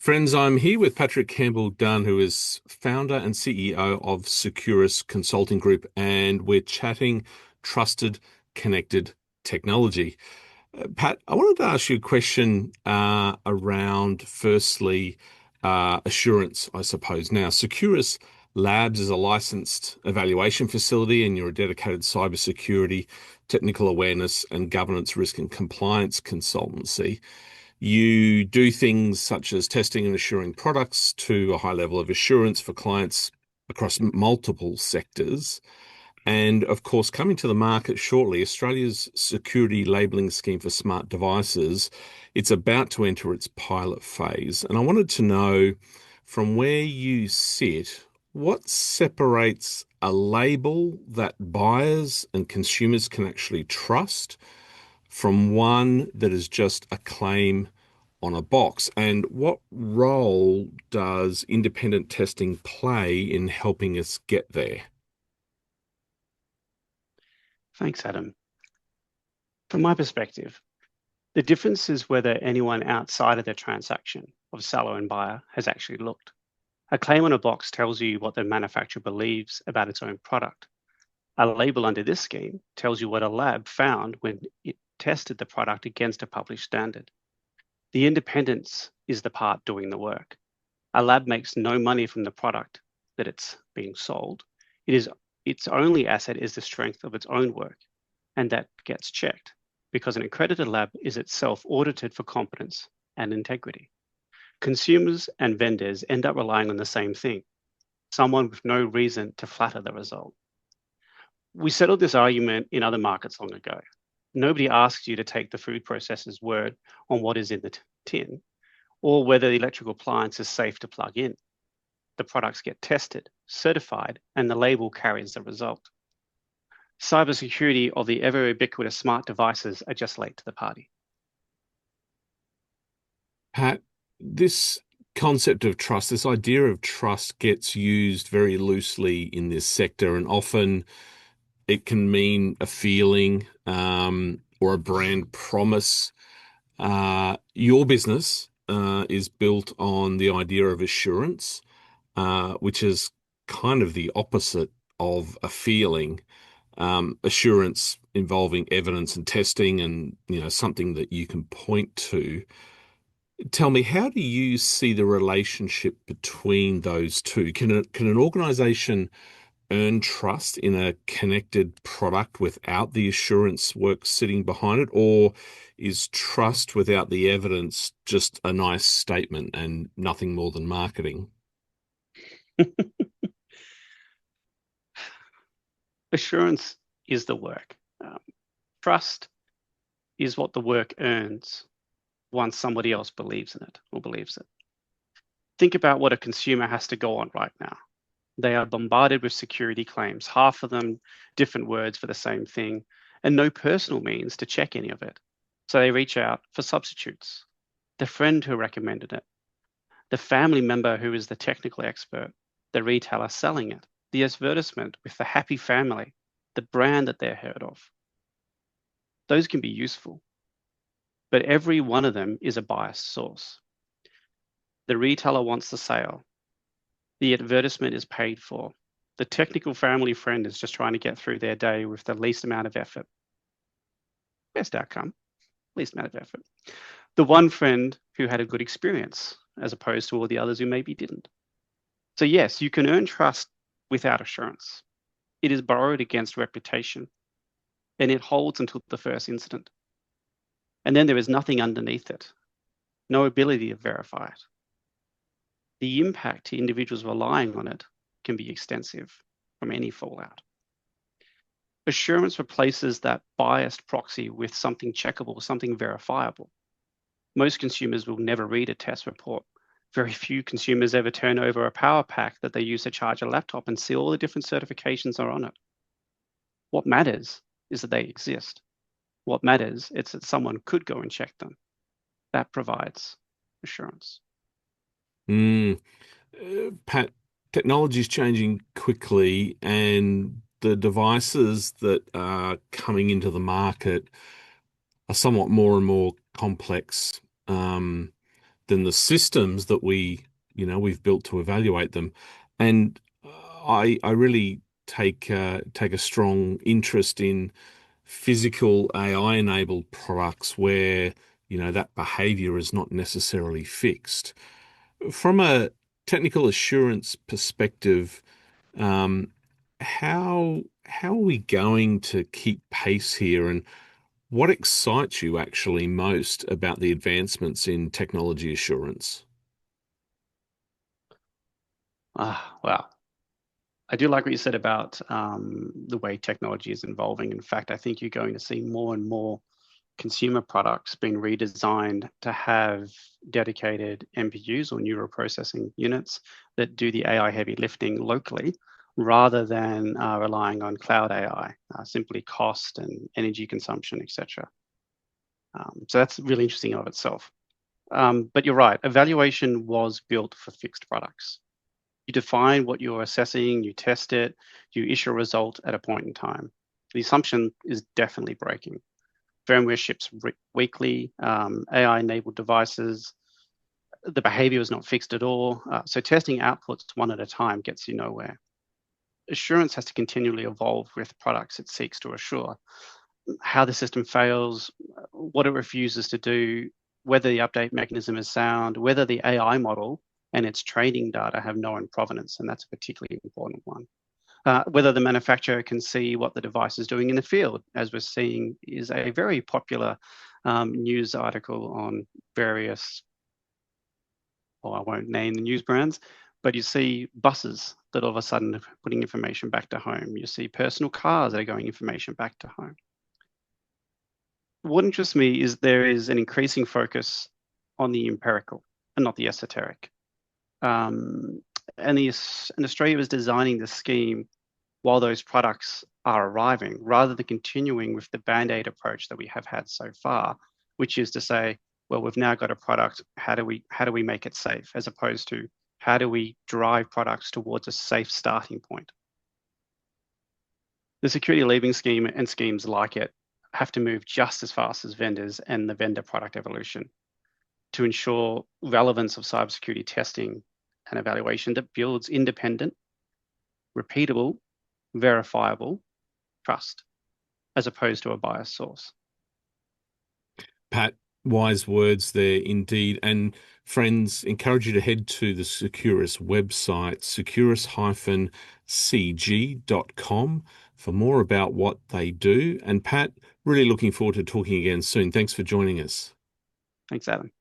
Friends, I'm here with Patrick Campbell-Dunn, who is founder and CEO of Securus Consulting Group, and we're chatting trusted, connected technology. Pat, I wanted to ask you a question around, firstly, assurance, I suppose. Now, Securus Labs is a licensed evaluation facility, and you're a dedicated cybersecurity, technical awareness, and governance risk and compliance consultancy. You do things such as testing and assuring products to a high level of assurance for clients across multiple sectors. And of course, coming to the market shortly, Australia's security labelling scheme for smart devices, it's about to enter its pilot phase. And I wanted to know, from where you sit, what separates a label that buyers and consumers can actually trust from one that is just a claim on a box? And what role does independent testing play in helping us get there? Thanks, Adam. From my perspective, the difference is whether anyone outside of the transaction of seller and buyer has actually looked. A claim on a box tells you what the manufacturer believes about its own product. A label under this scheme tells you what a lab found when it tested the product against a published standard. The independence is the part doing the work. A lab makes no money from the product that it's being sold. Its only asset is the strength of its own work, and that gets checked because an accredited lab is itself audited for competence and integrity. Consumers and vendors end up relying on the same thing, someone with no reason to flatter the result. We settled this argument in other markets long ago. Nobody asks you to take the food processor's word on what is in the tin or whether the electrical appliance is safe to plug in. The products get tested, certified, and the label carries the result. Cybersecurity of the ever ubiquitous smart devices are just late to the party. Pat, this concept of trust, this idea of trust gets used very loosely in this sector, and often it can mean a feeling or a brand promise. Your business is built on the idea of assurance, which is kind of the opposite of a feeling. Assurance involving evidence and testing, and something that you can point to. Tell me, how do you see the relationship between those two? Can an organization earn trust in a connected product without the assurance work sitting behind it, or is trust without the evidence just a nice statement and nothing more than marketing? Assurance is the work. Trust is what the work earns once somebody else believes in it or believes it. Think about what a consumer has to go on right now. They are bombarded with security claims, half of them different words for the same thing, and no personal means to check any of it. So they reach out for substitutes. The friend who recommended it, the family member who is the technical expert, the retailer selling it, the advertisement with the happy family, the brand that they're heard of. Those can be useful, but every one of them is a biased source. The retailer wants the sale. The advertisement is paid for. The technical family friend is just trying to get through their day with the least amount of effort. Best outcome, least amount of effort. The one friend who had a good experience, as opposed to all the others who maybe didn't. So yes, you can earn trust without assurance. It is borrowed against reputation, and it holds until the first incident. And then there is nothing underneath it, no ability to verify it. The impact to individuals relying on it can be extensive from any fallout. Assurance replaces that biased proxy with something checkable, something verifiable. Most consumers will never read a test report. Very few consumers ever turn over a power pack that they use to charge a laptop and see all the different certifications are on it. What matters is that they exist. What matters is that someone could go and check them. That provides assurance. Pat, technology is changing quickly, and the devices that are coming into the market are somewhat more and more complex. than the systems that we've built to evaluate them. And I really take a strong interest in physical AI enabled products where, that behavior is not necessarily fixed. From a technical assurance perspective, um, how are we going to keep pace here, and what excites you actually most about the advancements in technology assurance? Wow. I do like what you said about the way technology is evolving. In fact, I think you're going to see more and more consumer products being redesigned to have dedicated NPUs or neural processing units that do the AI heavy lifting locally rather than relying on cloud AI, simply cost and energy consumption, etc. So that's really interesting of itself. But you're right, evaluation was built for fixed products. You define what you're assessing, you test it, you issue a result at a point in time. The assumption is definitely breaking. Firmware ships weekly, AI-enabled devices, the behavior is not fixed at all. So testing outputs one at a time gets you nowhere. Assurance has to continually evolve with products it seeks to assure. How the system fails, what it refuses to do, whether the update mechanism is sound, whether the AI model and its training data have known provenance, and that's a particularly important one. Whether the manufacturer can see what the device is doing in the field, as we're seeing, is a very popular news article on various, well, I won't name the news brands, but you see buses that all of a sudden are putting information back to home. You see personal cars that are going information back to home. What interests me is there is an increasing focus on the empirical and not the esoteric. Um, and Australia was designing the scheme while those products are arriving, rather than continuing with the band-aid approach that we have had so far, which is to say, well, we've now got a product. How do we make it safe, as opposed to how do we drive products towards a safe starting point? The security leaving scheme and schemes like it have to move just as fast as vendors and the vendor product evolution to ensure relevance of cybersecurity testing and evaluation that builds independent, repeatable, verifiable trust, as opposed to a biased source. Pat, wise words there indeed. And friends, encourage you to head to the Securus website, securus-cg.com, for more about what they do. And Pat, really looking forward to talking again soon. Thanks for joining us. Thanks, Adam.